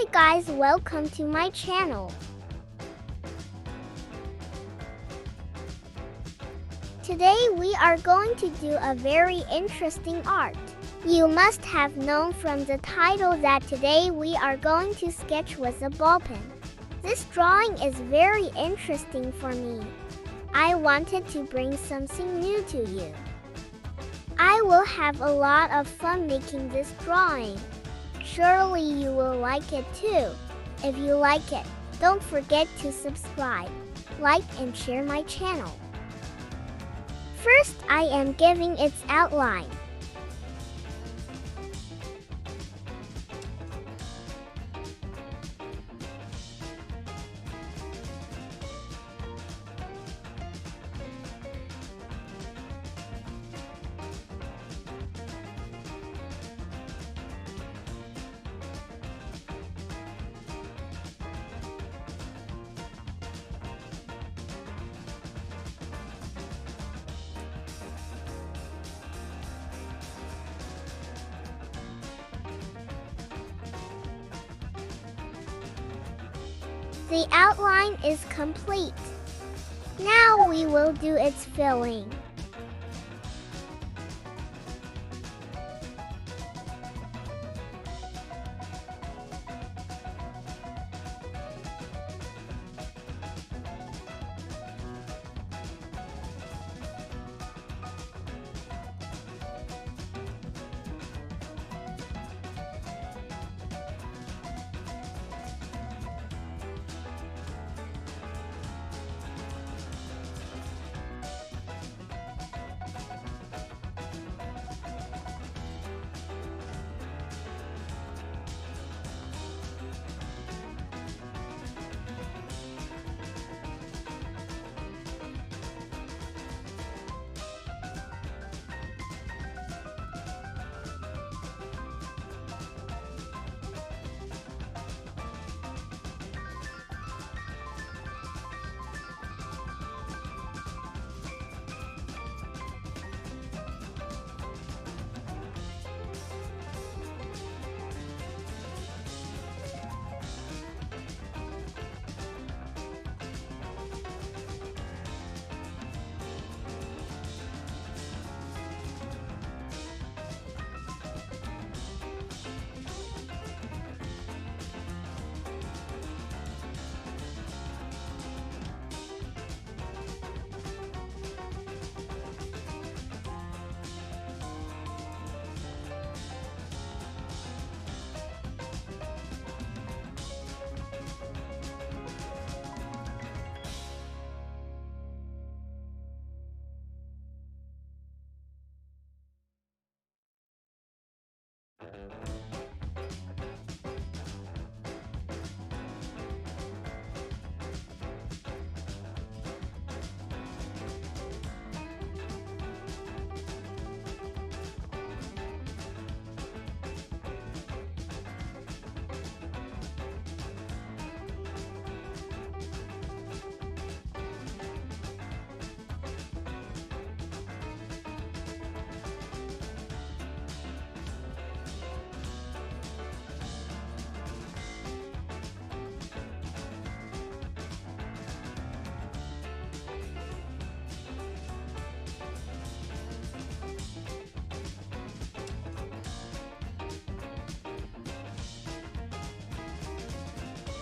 Hi guys, welcome to my channel. Today we are going to do a very interesting art. You must have known from the title that today we are going to sketch with a ball pen. This drawing is very interesting for me. I wanted to bring something new to you. I will have a lot of fun making this drawing. Surely you will like it too. If you like it, don't forget to subscribe, like and share my channel. First, I am giving its outline. The outline is complete. Now we will do its filling.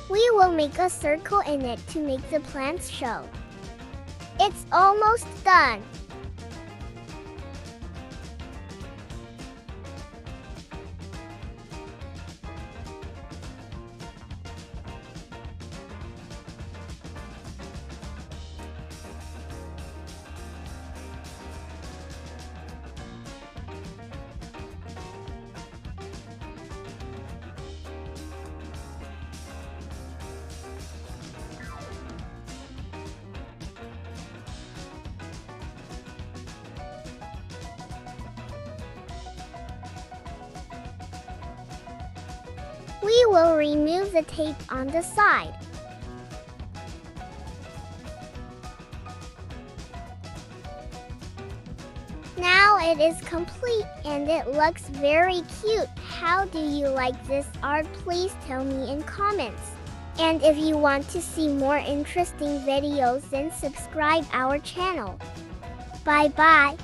We will make a circle in it to make the plants show. It's almost done. We will remove the tape on the side. Now it is complete and it looks very cute. how do you like this art? Please tell me in comments. And if you want to see more interesting videos, then subscribe our channel. Bye bye.